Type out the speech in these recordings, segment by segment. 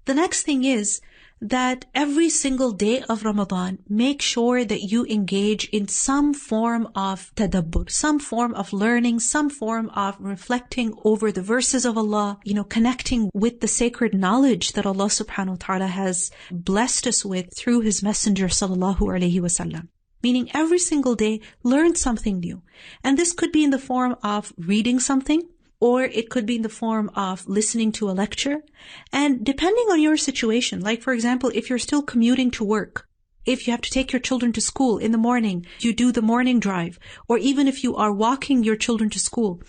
The next thing is that every single day of Ramadan, make sure that you engage in some form of tadabbur, some form of learning, some form of reflecting over the verses of Allah, connecting with the sacred knowledge that Allah subhanahu wa ta'ala has blessed us with through His Messenger sallallahu alaihi wasallam. Meaning every single day, learn something new. And this could be in the form of reading something, or it could be in the form of listening to a lecture. And depending on your situation, like for example, if you're still commuting to work, if you have to take your children to school in the morning, you do the morning drive, or even if you are walking your children to school.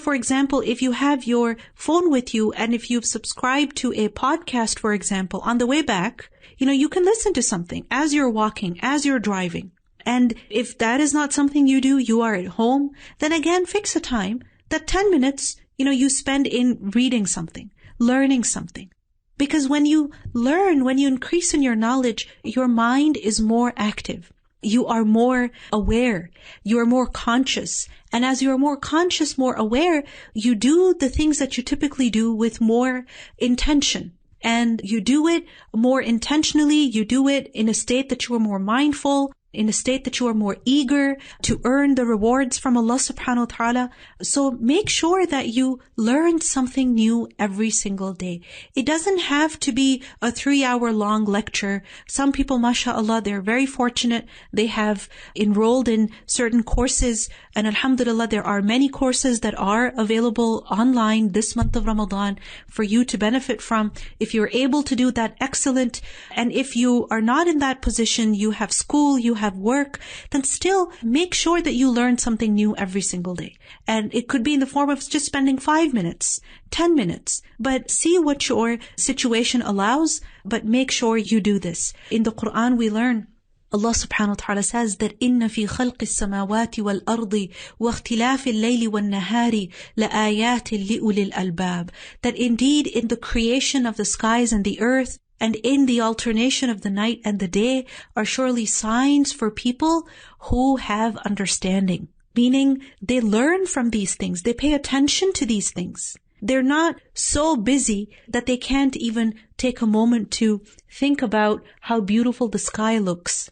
For example, if you have your phone with you and if you've subscribed to a podcast, for example, on the way back, you can listen to something as you're walking, as you're driving. And if that is not something you do, you are at home, then again, fix a time that 10 minutes, you spend in reading something, learning something. Because when you learn, when you increase in your knowledge, your mind is more active. You are more aware. You are more conscious. And as you are more conscious, more aware, you do the things that you typically do with more intention. And you do it more intentionally. You do it in a state that you are more mindful, in a state that you are more eager to earn the rewards from Allah subhanahu wa ta'ala. So make sure that you learn something new every single day. It doesn't have to be a 3-hour long lecture. Some people, mashallah, they're very fortunate. They have enrolled in certain courses, and alhamdulillah, there are many courses that are available online this month of Ramadan for you to benefit from. If you're able to do that, excellent. And if you are not in that position, you have school, you have work, then still make sure that you learn something new every single day. And it could be in the form of just spending 5 minutes, 10 minutes, but see what your situation allows, but make sure you do this. In the Quran we learn, Allah subhanahu wa ta'ala says that إِنَّ فِي خَلْقِ السَّمَاوَاتِ وَالْأَرْضِ وَاخْتِلَافِ اللَّيْلِ وَالنَّهَارِ لَآيَاتٍ لِأُولِي الْأَلْبَابِ. That indeed in the creation of the skies and the earth, and in the alternation of the night and the day, are surely signs for people who have understanding. Meaning they learn from these things. They pay attention to these things. They're not so busy that they can't even take a moment to think about how beautiful the sky looks.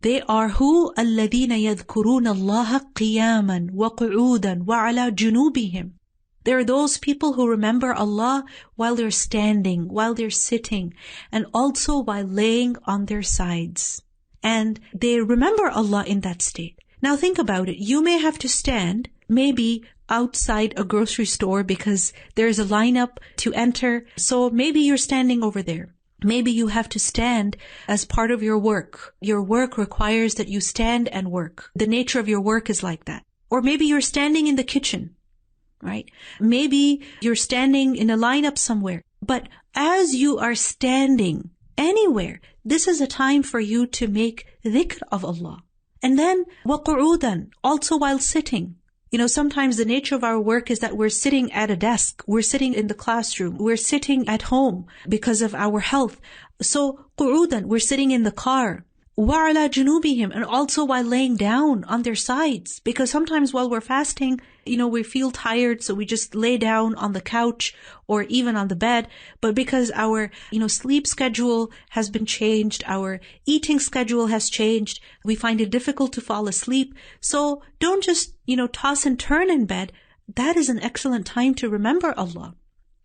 They are who? الَّذِينَ يَذْكُرُونَ اللَّهَ قِيَامًا وَقُعُودًا وَعَلَى جُنُوبِهِمْ. There are those people who remember Allah while they're standing, while they're sitting, and also while laying on their sides. And they remember Allah in that state. Now think about it. You may have to stand, maybe outside a grocery store because there's a lineup to enter. So maybe you're standing over there. Maybe you have to stand as part of your work. Your work requires that you stand and work. The nature of your work is like that. Or maybe you're standing in the kitchen. Right? Maybe you're standing in a lineup somewhere. But as you are standing anywhere, this is a time for you to make dhikr of Allah. And then, وَقُعُودًا, also while sitting. Sometimes the nature of our work is that we're sitting at a desk, we're sitting in the classroom, we're sitting at home because of our health. So, قُعُودًا, we're sitting in the car. وَعَلَى جُنُوبِهِمْ, and also while laying down on their sides. Because sometimes while we're fasting, we feel tired, so we just lay down on the couch or even on the bed. But because our, sleep schedule has been changed, our eating schedule has changed, we find it difficult to fall asleep. So don't just, toss and turn in bed. That is an excellent time to remember Allah.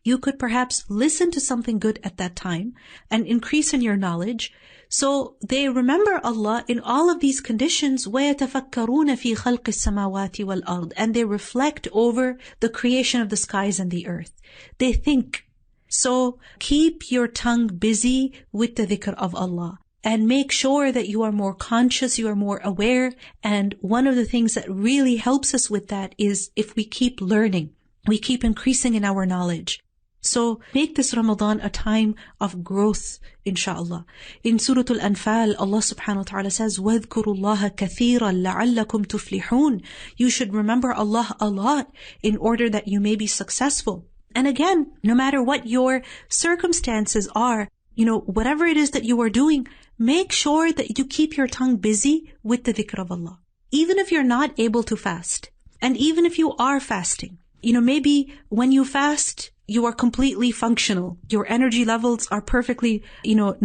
You could perhaps listen to something good at that time and increase in your knowledge. So they remember Allah in all of these conditions, وَيَتَفَكَّرُونَ فِي خَلْقِ السَّمَاوَاتِ وَالْأَرْضِ, and they reflect over the creation of the skies and the earth. They think. So keep your tongue busy with the dhikr of Allah and make sure that you are more conscious, you are more aware. And one of the things that really helps us with that is if we keep learning, we keep increasing in our knowledge. So make this Ramadan a time of growth, inshallah. In Surah Al-Anfal, Allah subhanahu wa ta'ala says, وَاذْكُرُوا اللَّهَ كَثِيرًا لَعَلَّكُمْ تُفْلِحُونَ. You should remember Allah a lot in order that you may be successful. And again, no matter what your circumstances are, whatever it is that you are doing, make sure that you keep your tongue busy with the dhikr of Allah. Even if you're not able to fast, and even if you are fasting, maybe when you fast, you are completely functional. Your energy levels are perfectly,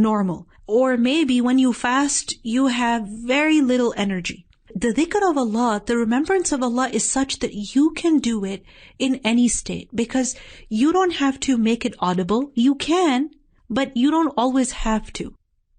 normal. Or maybe when you fast, you have very little energy. The dhikr of Allah, the remembrance of Allah is such that you can do it in any state, because you don't have to make it audible. You can, but you don't always have to.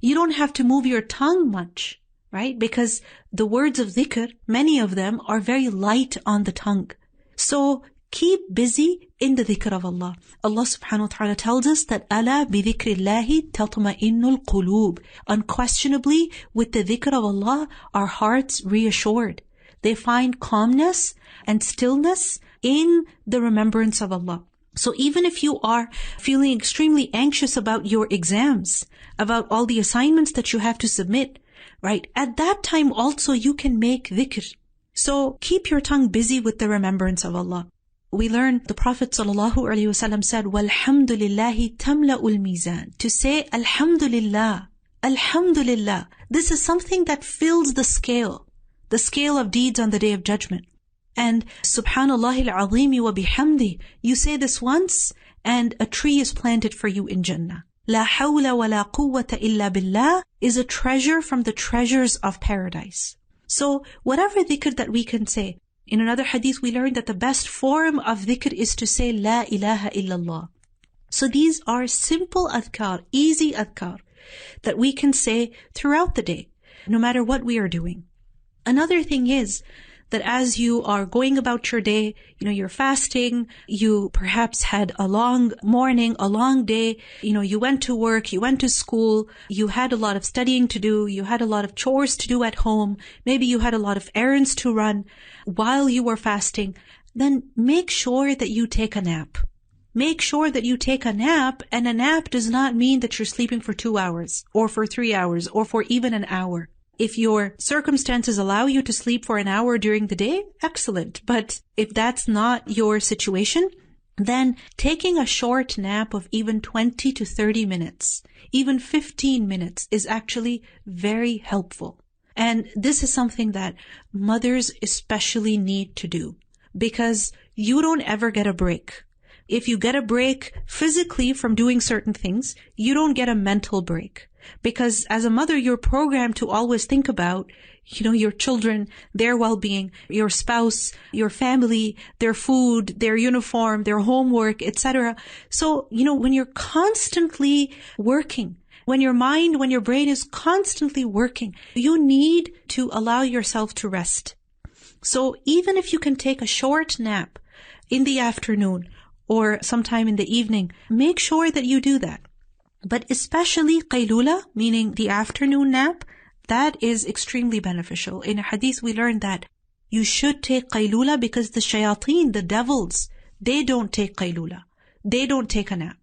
You don't have to move your tongue much, right? Because the words of dhikr, many of them are very light on the tongue. So keep busy in the dhikr of Allah. Allah subhanahu wa ta'ala tells us that ala bi dhikrillahi tatma'innul qulub. Unquestionably, with the dhikr of Allah, our hearts reassured. They find calmness and stillness in the remembrance of Allah. So even if you are feeling extremely anxious about your exams, about all the assignments that you have to submit, right? At that time also you can make dhikr. So keep your tongue busy with the remembrance of Allah. We learn the Prophet ﷺ said, "Walhamdulillahi tamla'ul mizan." To say Alhamdulillah, Alhamdulillah. This is something that fills the scale of deeds on the Day of Judgment. And Subhanallah al-Azim wa bihamdi. You say this once, and a tree is planted for you in Jannah. La hawla wa la quwwata illa billah is a treasure from the treasures of paradise. So whatever dhikr that we can say. In another hadith, we learned that the best form of dhikr is to say La ilaha illallah. So these are simple adhkar, easy adhkar that we can say throughout the day, no matter what we are doing. Another thing is that as you are going about your day, you're fasting, you perhaps had a long morning, a long day, you went to work, you went to school, you had a lot of studying to do, you had a lot of chores to do at home, maybe you had a lot of errands to run while you were fasting, then make sure that you take a nap. Make sure that you take a nap, and a nap does not mean that you're sleeping for 2 hours, or for 3 hours, or for even an hour. If your circumstances allow you to sleep for an hour during the day, excellent. But if that's not your situation, then taking a short nap of even 20 to 30 minutes, even 15 minutes is actually very helpful. And this is something that mothers especially need to do, because you don't ever get a break. If you get a break physically from doing certain things, you don't get a mental break. Because as a mother, you're programmed to always think about, your children, their well-being, your spouse, your family, their food, their uniform, their homework, etc. So, when you're constantly working, when your mind, when your brain is constantly working, you need to allow yourself to rest. So even if you can take a short nap in the afternoon or sometime in the evening, make sure that you do that. But especially qaylula, meaning the afternoon nap, that is extremely beneficial. In a hadith, we learned that you should take qaylula because the shayateen, the devils, they don't take qaylula. They don't take a nap.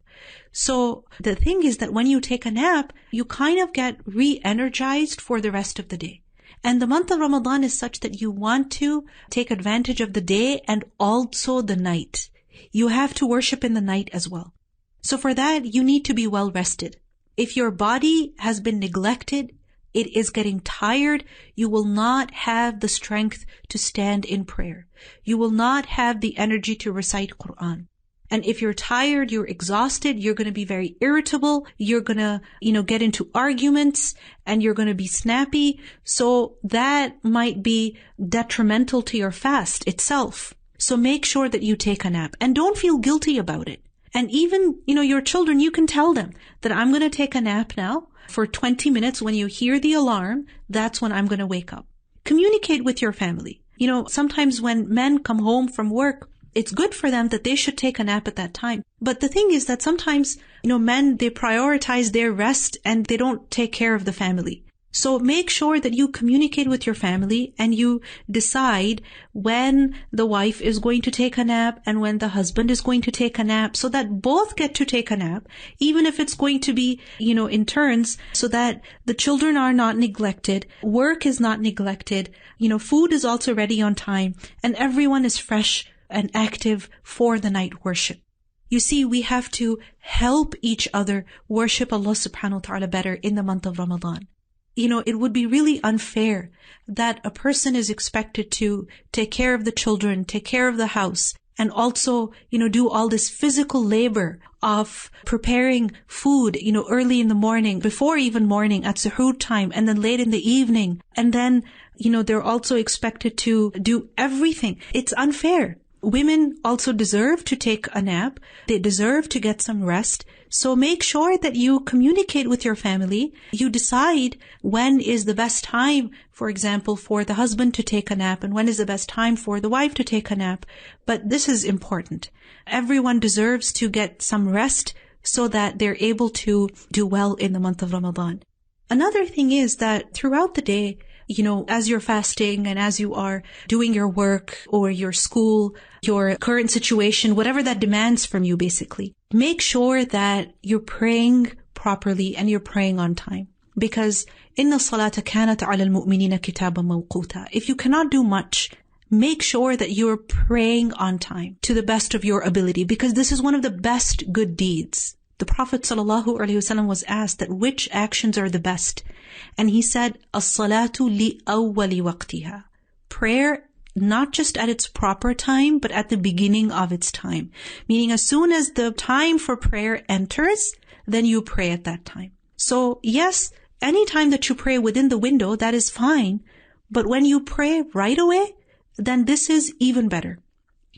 So the thing is that when you take a nap, you kind of get re-energized for the rest of the day. And the month of Ramadan is such that you want to take advantage of the day and also the night. You have to worship in the night as well. So for that, you need to be well rested. If your body has been neglected, it is getting tired, you will not have the strength to stand in prayer. You will not have the energy to recite Quran. And if you're tired, you're exhausted, you're going to be very irritable, you're going to, get into arguments, and you're going to be snappy. So that might be detrimental to your fast itself. So make sure that you take a nap and don't feel guilty about it. And even, your children, you can tell them that I'm going to take a nap now for 20 minutes. When you hear the alarm, that's when I'm going to wake up. Communicate with your family. Sometimes when men come home from work, it's good for them that they should take a nap at that time. But the thing is that sometimes, men, they prioritize their rest and they don't take care of the family. So make sure that you communicate with your family and you decide when the wife is going to take a nap and when the husband is going to take a nap, so that both get to take a nap, even if it's going to be, in turns, so that the children are not neglected, work is not neglected, food is also ready on time, and everyone is fresh and active for the night worship. You see, we have to help each other worship Allah subhanahu wa ta'ala better in the month of Ramadan. It would be really unfair that a person is expected to take care of the children, take care of the house, and also, do all this physical labor of preparing food, early in the morning, before even morning at suhoor time, and then late in the evening. And then, they're also expected to do everything. It's unfair. Women also deserve to take a nap. They deserve to get some rest. So make sure that you communicate with your family. You decide when is the best time, for example, for the husband to take a nap, and when is the best time for the wife to take a nap. But this is important. Everyone deserves to get some rest so that they're able to do well in the month of Ramadan. Another thing is that throughout the day, as you're fasting and as you are doing your work or your school, your current situation, whatever that demands from you, basically, make sure that you're praying properly and you're praying on time. Because inna salata kanat ala al-mu'minina kitaban mawquta. If you cannot do much, make sure that you're praying on time to the best of your ability, because this is one of the best good deeds. The Prophet ﷺ was asked that which actions are the best. And he said, as-salatu li awwali waqtiha. Prayer not just at its proper time, but at the beginning of its time. Meaning as soon as the time for prayer enters, then you pray at that time. So yes, any time that you pray within the window, that is fine. But when you pray right away, then this is even better.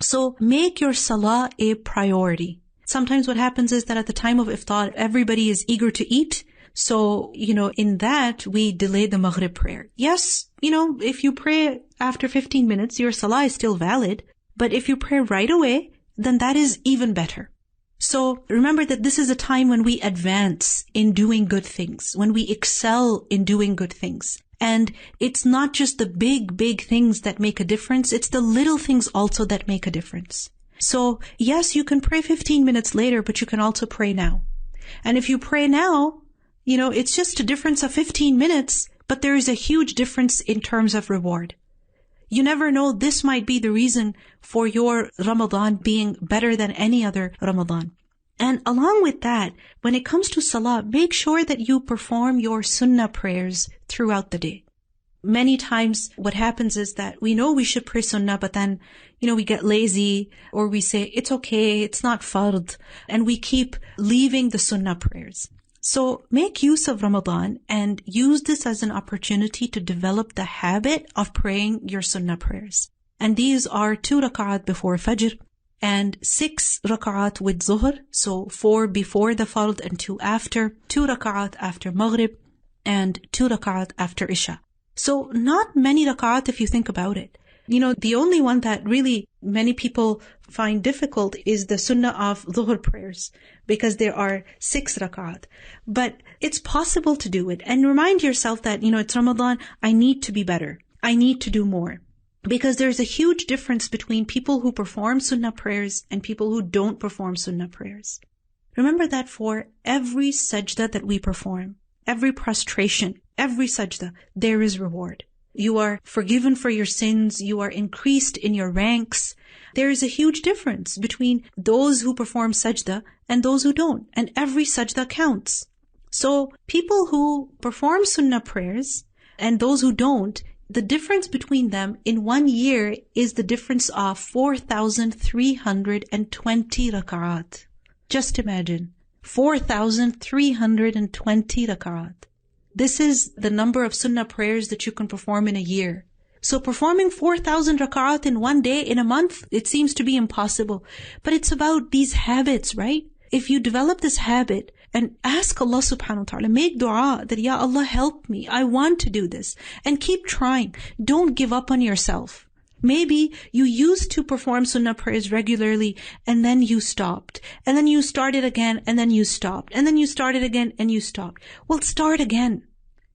So make your salah a priority. Sometimes what happens is that at the time of iftar, everybody is eager to eat. So, in that, we delay the Maghrib prayer. Yes, if you pray after 15 minutes, your salah is still valid. But if you pray right away, then that is even better. So remember that this is a time when we advance in doing good things, when we excel in doing good things. And it's not just the big things that make a difference. It's the little things also that make a difference. So yes, you can pray 15 minutes later, but you can also pray now. And if you pray now, it's just a difference of 15 minutes, but there is a huge difference in terms of reward. You never know, this might be the reason for your Ramadan being better than any other Ramadan. And along with that, when it comes to salah, make sure that you perform your sunnah prayers throughout the day. Many times what happens is that we know we should pray sunnah, but then, we get lazy, or we say, it's okay, it's not fard, and we keep leaving the sunnah prayers. So make use of Ramadan and use this as an opportunity to develop the habit of praying your sunnah prayers. And these are 2 rak'at before Fajr and 6 rak'at with Zuhr. So 4 before the Fard and 2 after, 2 rak'at after Maghrib and 2 rak'at after Isha. So not many rak'at if you think about it. The only one that really many people find difficult is the sunnah of Dhuhr prayers, because there are 6 rak'at. But it's possible to do it. And remind yourself that, it's Ramadan, I need to be better. I need to do more. Because there's a huge difference between people who perform sunnah prayers and people who don't perform sunnah prayers. Remember that for every sajda that we perform, every prostration, every sajda, there is reward. You are forgiven for your sins. You are increased in your ranks. There is a huge difference between those who perform sajda and those who don't. And every sajda counts. So people who perform sunnah prayers and those who don't, the difference between them in 1 year is the difference of 4,320 rak'at. Just imagine. 4,320 rak'at. This is the number of sunnah prayers that you can perform in a year. So performing 4,000 rak'at in 1 day, in a month, it seems to be impossible. But it's about these habits, right? If you develop this habit and ask Allah subhanahu wa ta'ala, make dua that, Ya Allah, help me. I want to do this. And keep trying. Don't give up on yourself. Maybe you used to perform sunnah prayers regularly and then you stopped. And then you started again and then you stopped. And then you started again and you stopped. Well, start again.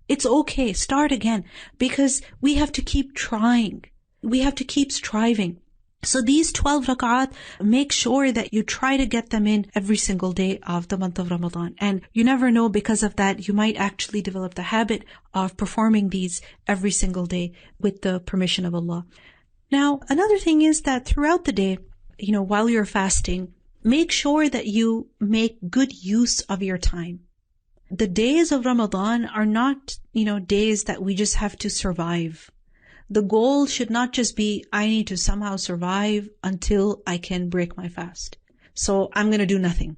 It's okay. Start again. Because we have to keep trying. We have to keep striving. So these 12 rak'at, make sure that you try to get them in every single day of the month of Ramadan. And you never know, because of that, you might actually develop the habit of performing these every single day with the permission of Allah. Now, another thing is that throughout the day, while you're fasting, make sure that you make good use of your time. The days of Ramadan are not, days that we just have to survive. The goal should not just be, I need to somehow survive until I can break my fast. So I'm going to do nothing.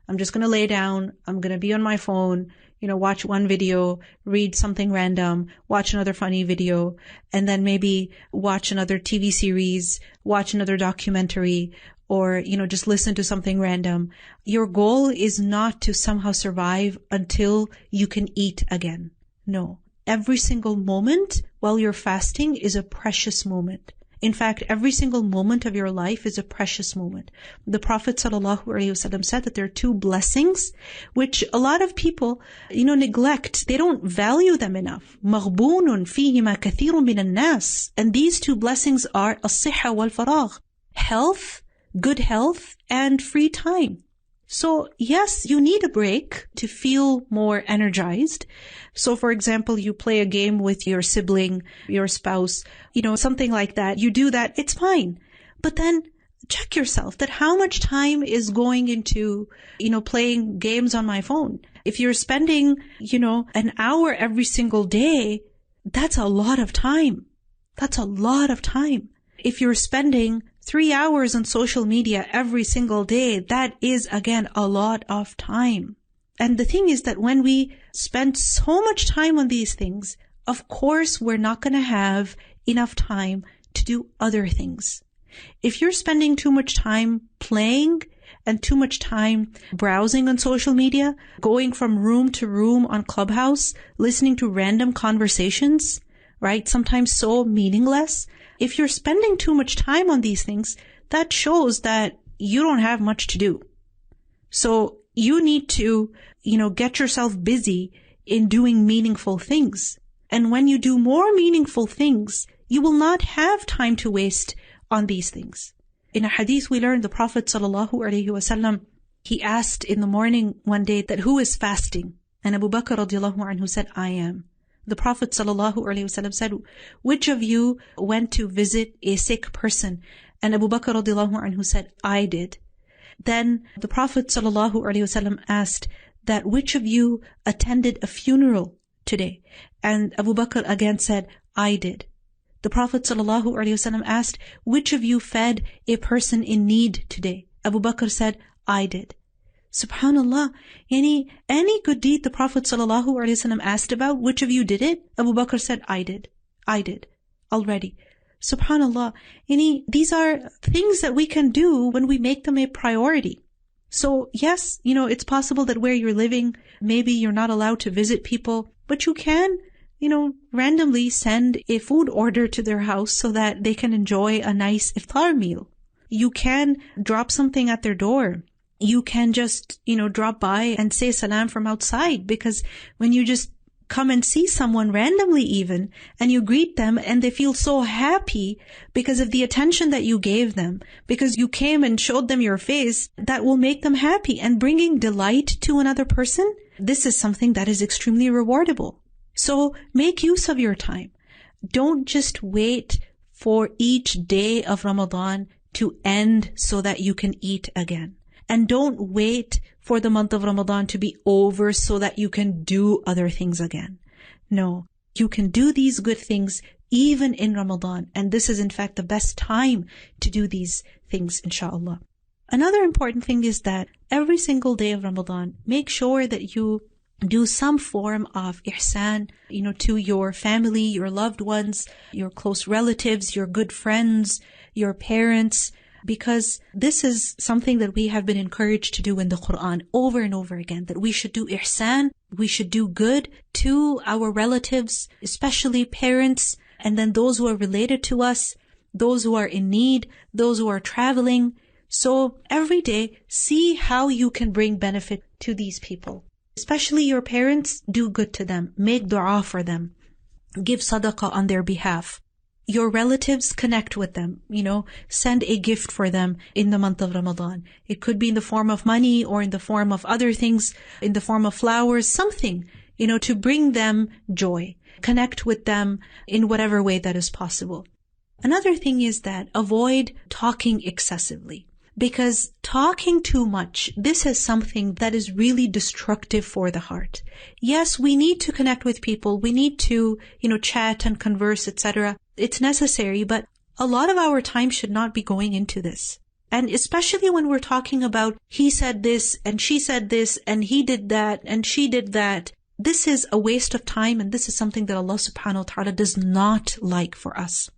I'm just going to lay down. I'm going to be on my phone, watch one video, read something random, watch another funny video, and then maybe watch another TV series, watch another documentary, or, just listen to something random. Your goal is not to somehow survive until you can eat again. No. Every single moment while you're fasting is a precious moment. In fact, every single moment of your life is a precious moment. The Prophet ﷺ said that there are two blessings which a lot of people, neglect. They don't value them enough. مَغْبُونٌ فِيهِمَا كَثِيرٌ مِنَ النَّاسِ. And these two blessings are الصحة والفراغ. Health, good health, and free time. So yes, you need a break to feel more energized. So for example, you play a game with your sibling, your spouse, something like that. You do that, it's fine. But then check yourself that how much time is going into, playing games on my phone. If you're spending, an hour every single day, that's a lot of time. That's a lot of time. If you're spending 3 hours on social media every single day, that is again a lot of time. And the thing is that when we spend so much time on these things, of course we're not going to have enough time to do other things. If you're spending too much time playing and too much time browsing on social media, going from room to room on Clubhouse, listening to random conversations, right? Sometimes so meaningless. If you're spending too much time on these things, that shows that you don't have much to do. So you need to, get yourself busy in doing meaningful things. And when you do more meaningful things, you will not have time to waste on these things. In a hadith we learned the Prophet ﷺ, he asked in the morning one day that who is fasting? And Abu Bakr radiallahu anhu said, I am. The Prophet ﷺ said, which of you went to visit a sick person? And Abu Bakr radiallahu anhu said, I did. Then the Prophet ﷺ asked that which of you attended a funeral today? And Abu Bakr again said, I did. The Prophet ﷺ asked, which of you fed a person in need today? Abu Bakr said, I did. Subhanallah, any good deed the Prophet ﷺ asked about, which of you did it? Abu Bakr said, I did. I did. Already. Subhanallah, these are things that we can do when we make them a priority. So yes, it's possible that where you're living, maybe you're not allowed to visit people, but you can, randomly send a food order to their house so that they can enjoy a nice iftar meal. You can drop something at their door. You can just, drop by and say salam from outside, because when you just come and see someone randomly even, and you greet them and they feel so happy because of the attention that you gave them, because you came and showed them your face, that will make them happy. And bringing delight to another person, this is something that is extremely rewardable. So make use of your time. Don't just wait for each day of Ramadan to end so that you can eat again. And don't wait for the month of Ramadan to be over so that you can do other things again. No, you can do these good things even in Ramadan. And this is in fact the best time to do these things, inshallah. Another important thing is that every single day of Ramadan, make sure that you do some form of ihsan, to your family, your loved ones, your close relatives, your good friends, your parents, because this is something that we have been encouraged to do in the Quran over and over again, that we should do ihsan, we should do good to our relatives, especially parents, and then those who are related to us, those who are in need, those who are traveling. So every day, see how you can bring benefit to these people. Especially your parents, do good to them. Make dua for them. Give sadaqah on their behalf. Your relatives, connect with them. Send a gift for them in the month of Ramadan. It could be in the form of money or in the form of other things, in the form of flowers, something, to bring them joy. Connect with them in whatever way that is possible. Another thing is that avoid talking excessively. Because talking too much, this is something that is really destructive for the heart. Yes, we need to connect with people. We need to, chat and converse, etc. It's necessary, but a lot of our time should not be going into this. And especially when we're talking about he said this and she said this and he did that and she did that. This is a waste of time, and this is something that Allah subhanahu wa ta'ala does not like for us.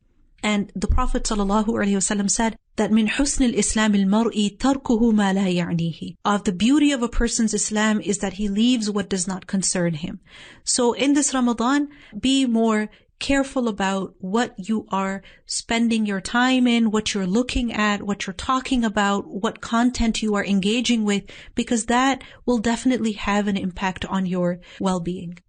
And the Prophet sallallahu alaihi wasallam said that min husn al-Islam al-mar'i tarkuhu ma la ya'nihi. Of the beauty of a person's Islam is that he leaves what does not concern him. So in this Ramadan, be more careful about what you are spending your time in, what you're looking at, what you're talking about, what content you are engaging with, because that will definitely have an impact on your well-being.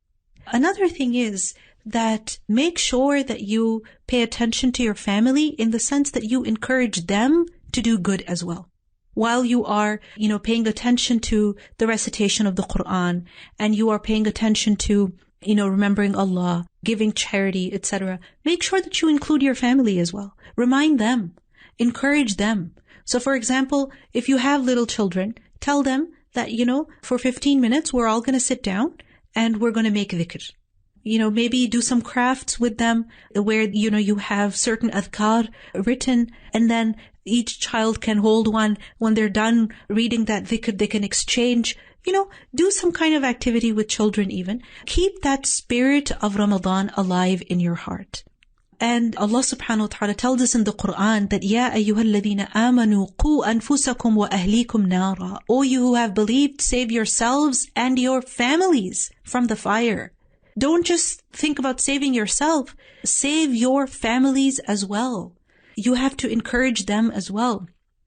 Another thing is that make sure that you pay attention to your family in the sense that you encourage them to do good as well. While you are, paying attention to the recitation of the Quran, and you are paying attention to remembering Allah, giving charity, etc. Make sure that you include your family as well. Remind them. Encourage them. So for example, if you have little children, tell them that, for 15 minutes, we're all going to sit down and we're going to make dhikr. Maybe do some crafts with them where, you have certain adhkar written, and then each child can hold one. When they're done reading that dhikr, they can exchange. Do some kind of activity with children even. Keep that spirit of Ramadan alive in your heart. And Allah subhanahu wa ta'ala tells us in the Quran that, Ya ayyuhalladhina amanu qu anfusakum wa ahlikum nara. O you who have believed, save yourselves and your families from the fire. Don't just think about saving yourself. Save your families as well. You have to encourage them as well.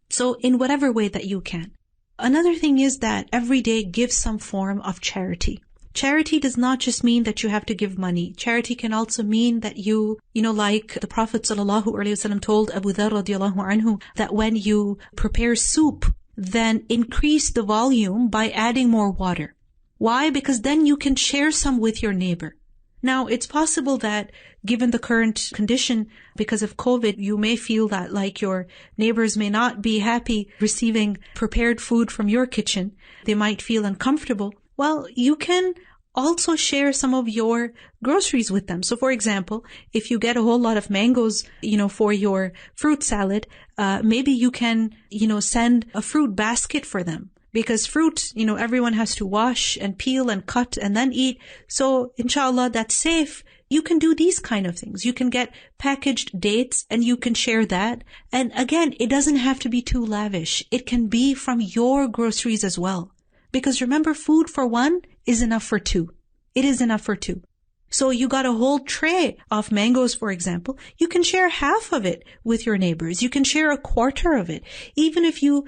So in whatever way that you can. Another thing is that every day give some form of charity. Charity does not just mean that you have to give money. Charity can also mean that you like the Prophet ﷺ told Abu Dharr radiallahu anhu, that when you prepare soup, then increase the volume by adding more water. Why? Because then you can share some with your neighbor. Now, it's possible that given the current condition, because of COVID, you may feel that like your neighbors may not be happy receiving prepared food from your kitchen. They might feel uncomfortable. Well, you can also share some of your groceries with them. So for example, if you get a whole lot of mangoes, for your fruit salad, maybe you can, send a fruit basket for them. Because fruit, everyone has to wash and peel and cut and then eat. So inshallah, that's safe. You can do these kind of things. You can get packaged dates and you can share that. And again, it doesn't have to be too lavish. It can be from your groceries as well. Because remember, food for one is enough for two. It is enough for two. So you got a whole tray of mangoes, for example. You can share half of it with your neighbors. You can share a quarter of it. Even if you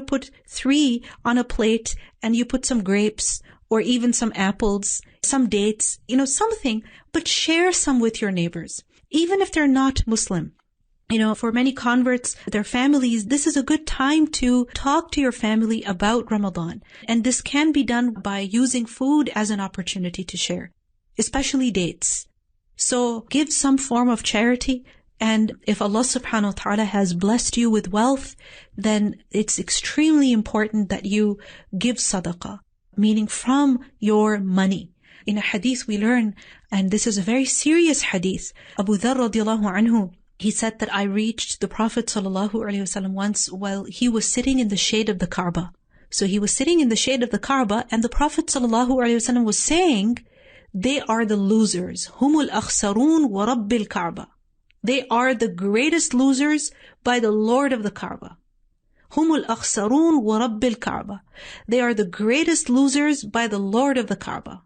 put 3 on a plate and you put some grapes or even some apples, some dates, something, but share some with your neighbors. Even if they're not Muslim. For many converts, their families, this is a good time to talk to your family about Ramadan. And this can be done by using food as an opportunity to share. Especially dates. So give some form of charity, and if Allah subhanahu wa ta'ala has blessed you with wealth, then it's extremely important that you give sadaqah, meaning from your money. In a hadith we learn, and this is a very serious hadith, Abu Dharr radiallahu anhu, he said that I reached the Prophet sallallahu alaihi wasallam once while he was sitting in the shade of the Kaaba. So he was sitting in the shade of the Kaaba, and the Prophet sallallahu alaihi wasallam was saying, they are the losers. Humul akhsarun wa rabbil Kaaba. They are the greatest losers by the Lord of the Kaaba. Humul akhsarun wa rabbil Kaaba. They are the greatest losers by the Lord of the Kaaba.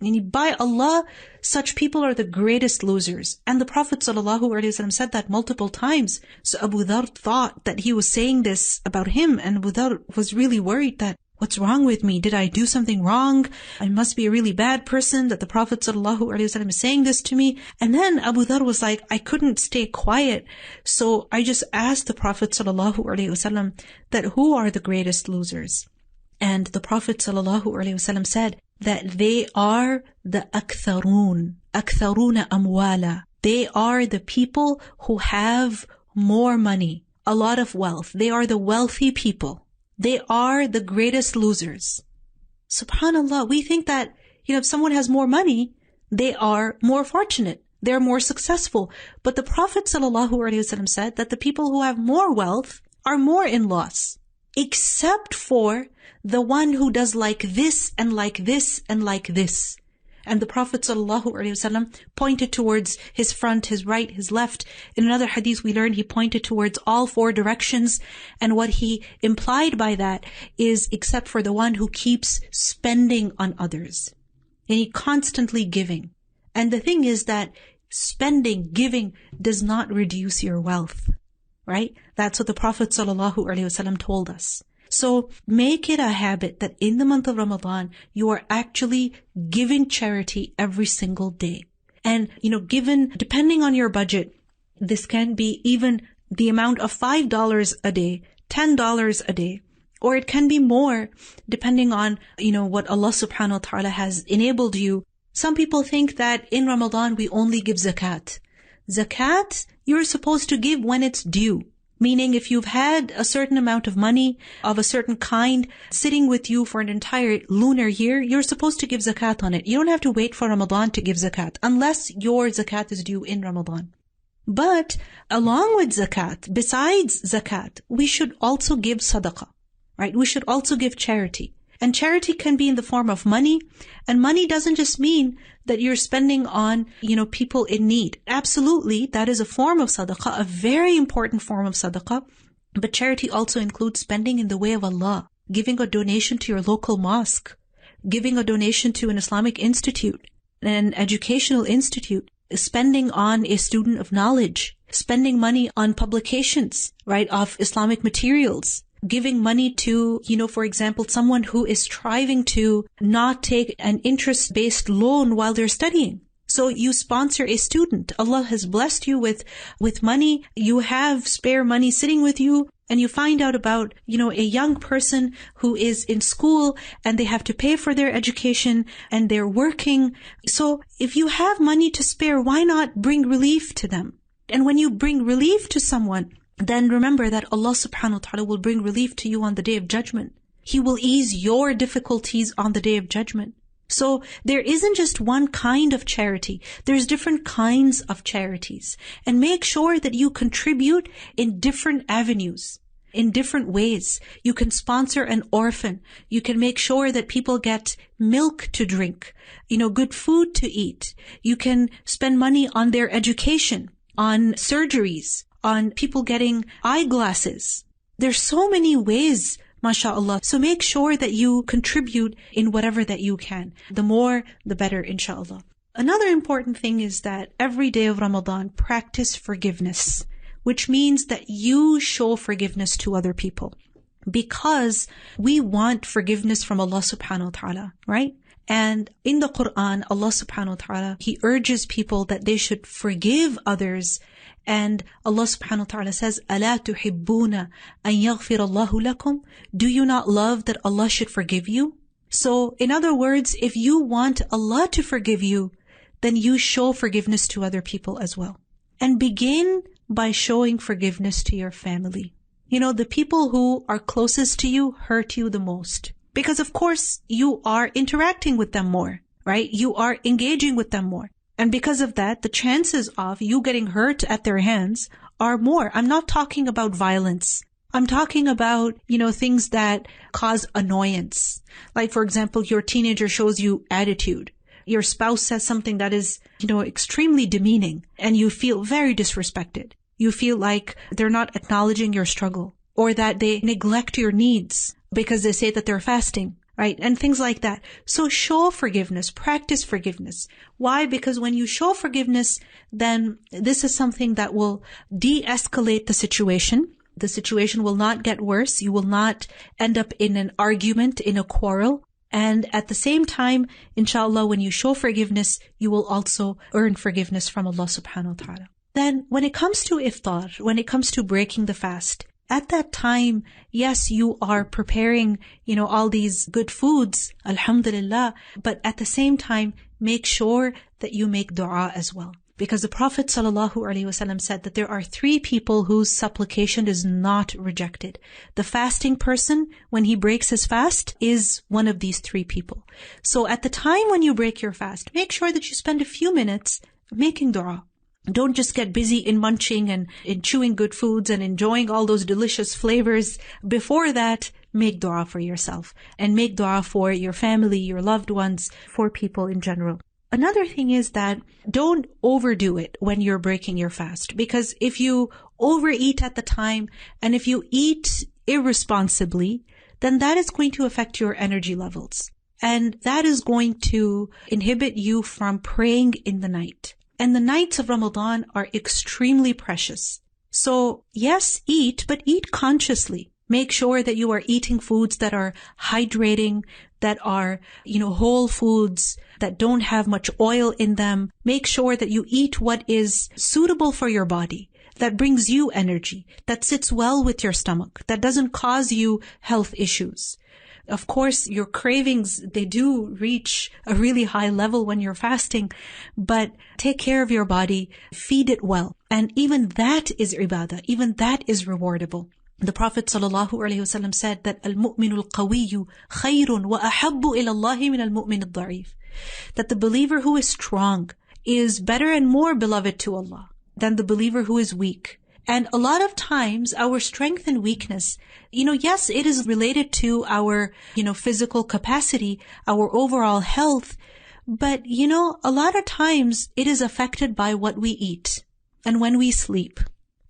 And by Allah, such people are the greatest losers. And the Prophet ﷺ said that multiple times. So Abu Dharr thought that he was saying this about him, and Abu Dharr was really worried that, what's wrong with me? Did I do something wrong? I must be a really bad person that the Prophet ﷺ is saying this to me. And then Abu Dharr was like, I couldn't stay quiet. So I just asked the Prophet ﷺ that who are the greatest losers? And the Prophet ﷺ said that they are the aktharuna amwala. They are the people who have more money. a lot of wealth. They are the wealthy people. They are the greatest losers. Subhanallah, we think that, if someone has more money, they are more fortunate. They're more successful. But the Prophet ﷺ said that the people who have more wealth are more in loss, except for the one who does like this and like this and like this. And the Prophet ﷺ pointed towards his front, his right, his left. In another hadith we learned he pointed towards all four directions. And what he implied by that is except for the one who keeps spending on others. And he constantly giving. And the thing is that spending, giving does not reduce your wealth. Right? That's what the Prophet ﷺ told us. So make it a habit that in the month of Ramadan, you are actually giving charity every single day. And, given, depending on your budget, this can be even the amount of $5 a day, $10 a day, or it can be more depending on, what Allah subhanahu wa ta'ala has enabled you. Some people think that in Ramadan we only give zakat. Zakat, you're supposed to give when it's due. Meaning if you've had a certain amount of money of a certain kind sitting with you for an entire lunar year, you're supposed to give zakat on it. You don't have to wait for Ramadan to give zakat, unless your zakat is due in Ramadan. But along with zakat, besides zakat, we should also give sadaqah, right? We should also give charity. And charity can be in the form of money. And money doesn't just mean that you're spending on, people in need. Absolutely, that is a form of sadaqah, a very important form of sadaqah. But charity also includes spending in the way of Allah, giving a donation to your local mosque, giving a donation to an Islamic institute, an educational institute, spending on a student of knowledge, spending money on publications, right, of Islamic materials. Giving money to, for example, someone who is striving to not take an interest-based loan while they're studying. So you sponsor a student. Allah has blessed you with money. You have spare money sitting with you, and you find out about, a young person who is in school and they have to pay for their education and they're working. So if you have money to spare, why not bring relief to them? And when you bring relief to someone, then remember that Allah subhanahu wa ta'ala will bring relief to you on the Day of Judgment. He will ease your difficulties on the Day of Judgment. So there isn't just one kind of charity. There's different kinds of charities. And make sure that you contribute in different avenues, in different ways. You can sponsor an orphan. You can make sure that people get milk to drink, good food to eat. You can spend money on their education, on surgeries, on people getting eyeglasses. There's so many ways, mashallah. So make sure that you contribute in whatever that you can. The more, the better, inshallah. Another important thing is that every day of Ramadan, practice forgiveness, which means that you show forgiveness to other people. Because we want forgiveness from Allah subhanahu wa ta'ala, right? And in the Quran, Allah subhanahu wa ta'ala, He urges people that they should forgive others. And Allah subhanahu wa ta'ala says, أَلَا تُحِبُّونَ أَن يَغْفِرَ اللَّهُ لَكُمْ? Do you not love that Allah should forgive you? So, in other words, if you want Allah to forgive you, then you show forgiveness to other people as well. And begin by showing forgiveness to your family. The people who are closest to you hurt you the most. Because of course, you are interacting with them more, right? You are engaging with them more. And because of that, the chances of you getting hurt at their hands are more. I'm not talking about violence. I'm talking about, things that cause annoyance. Like, for example, your teenager shows you attitude. Your spouse says something that is, extremely demeaning, and you feel very disrespected. You feel like they're not acknowledging your struggle, or that they neglect your needs because they say that they're fasting. Right? And things like that. So show forgiveness, practice forgiveness. Why? Because when you show forgiveness, then this is something that will de-escalate the situation. The situation will not get worse. You will not end up in an argument, in a quarrel. And at the same time, inshallah, when you show forgiveness, you will also earn forgiveness from Allah subhanahu wa ta'ala. Then when it comes to iftar, when it comes to breaking the fast, at that time, yes, you are preparing, all these good foods, alhamdulillah, but at the same time, make sure that you make dua as well. Because the Prophet ﷺ said that there are 3 people whose supplication is not rejected. The fasting person, when he breaks his fast, is one of these 3 people. So at the time when you break your fast, make sure that you spend a few minutes making dua. Don't just get busy in munching and in chewing good foods and enjoying all those delicious flavors. Before that, make dua for yourself and make dua for your family, your loved ones, for people in general. Another thing is that don't overdo it when you're breaking your fast, because if you overeat at the time and if you eat irresponsibly, then that is going to affect your energy levels. And that is going to inhibit you from praying in the night. And the nights of Ramadan are extremely precious. So yes, eat, but eat consciously. Make sure that you are eating foods that are hydrating, that are, whole foods, that don't have much oil in them. Make sure that you eat what is suitable for your body, that brings you energy, that sits well with your stomach, that doesn't cause you health issues. Of course, your cravings, they do reach a really high level when you're fasting, but take care of your body, feed it well. And even that is ibadah, even that is rewardable. The Prophet ﷺ said that al-mu'minu al-qawiyyu khayrun wa ahabbu ila Allahi min al-mu'min al-da'if. That the believer who is strong is better and more beloved to Allah than the believer who is weak. And a lot of times our strength and weakness, yes, it is related to our, physical capacity, our overall health. But, a lot of times it is affected by what we eat and when we sleep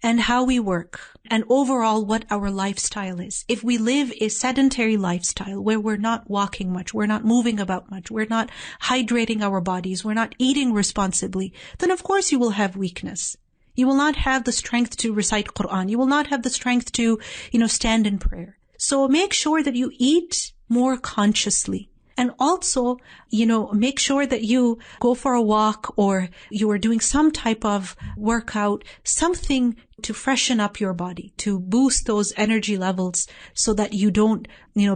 and how we work and overall what our lifestyle is. If we live a sedentary lifestyle where we're not walking much, we're not moving about much, we're not hydrating our bodies, we're not eating responsibly, then of course you will have weakness. You will not have the strength to recite Quran. You will not have the strength to, stand in prayer. So make sure that you eat more consciously. And also, make sure that you go for a walk or you are doing some type of workout, something to freshen up your body, to boost those energy levels so that you don't,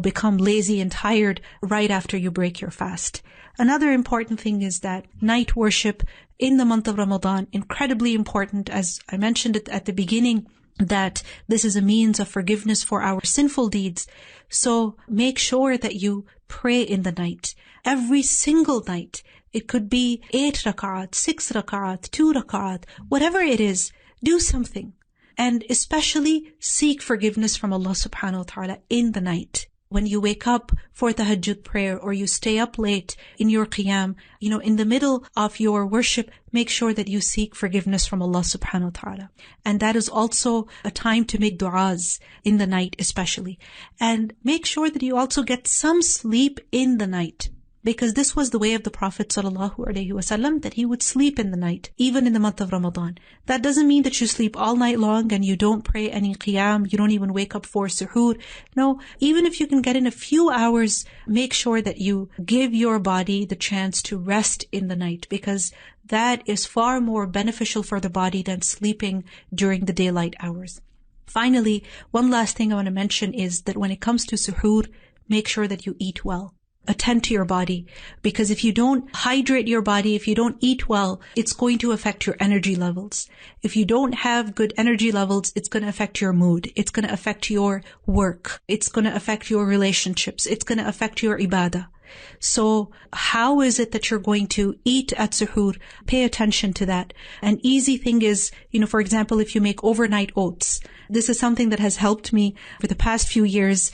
become lazy and tired right after you break your fast. Another important thing is that night worship in the month of Ramadan, incredibly important, as I mentioned it at the beginning, that this is a means of forgiveness for our sinful deeds. So make sure that you pray in the night. Every single night. It could be 8 rak'at, 6 rak'at, 2 rak'at, whatever it is, do something. And especially seek forgiveness from Allah subhanahu wa ta'ala in the night. When you wake up for tahajjud prayer or you stay up late in your qiyam, in the middle of your worship, make sure that you seek forgiveness from Allah subhanahu wa ta'ala. And that is also a time to make du'as in the night especially. And make sure that you also get some sleep in the night. Because this was the way of the Prophet ﷺ, that he would sleep in the night, even in the month of Ramadan. That doesn't mean that you sleep all night long and you don't pray any qiyam, you don't even wake up for suhoor. No, even if you can get in a few hours, make sure that you give your body the chance to rest in the night, because that is far more beneficial for the body than sleeping during the daylight hours. Finally, one last thing I want to mention is that when it comes to suhoor, make sure that you eat well. Attend to your body, because if you don't hydrate your body, if you don't eat well, it's going to affect your energy levels. If you don't have good energy levels, it's going to affect your mood. It's going to affect your work. It's going to affect your relationships. It's going to affect your ibadah. So how is it that you're going to eat at suhoor? Pay attention to that. An easy thing is, for example, if you make overnight oats, this is something that has helped me for the past few years.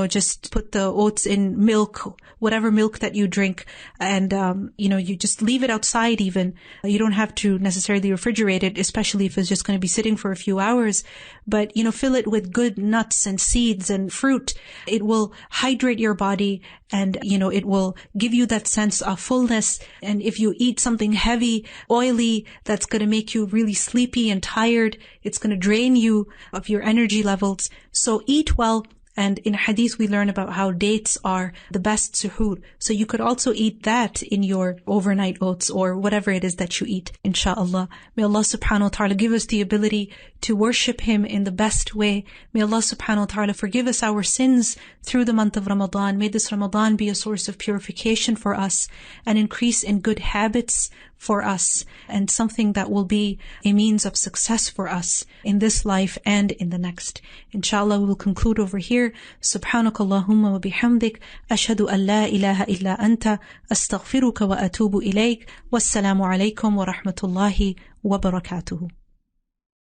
Just put the oats in milk, whatever milk that you drink, and, you just leave it outside even. You don't have to necessarily refrigerate it, especially if it's just going to be sitting for a few hours. But, fill it with good nuts and seeds and fruit. It will hydrate your body and, it will give you that sense of fullness. And if you eat something heavy, oily, that's going to make you really sleepy and tired, it's going to drain you of your energy levels. So eat well. And in hadith, we learn about how dates are the best suhoor. So you could also eat that in your overnight oats or whatever it is that you eat, inshallah. May Allah subhanahu wa ta'ala give us the ability to worship Him in the best way. May Allah subhanahu wa ta'ala forgive us our sins through the month of Ramadan. May this Ramadan be a source of purification for us and increase in good habits for us and something that will be a means of success for us in this life and in the next. Inshallah, we will conclude over here. Subhanakallahumma wa bihamdik. Ashhadu an la ilaha illa anta. Astaghfiruka wa atubu ilayk. Wassalamu alaykum wa rahmatullahi wa barakatuhu.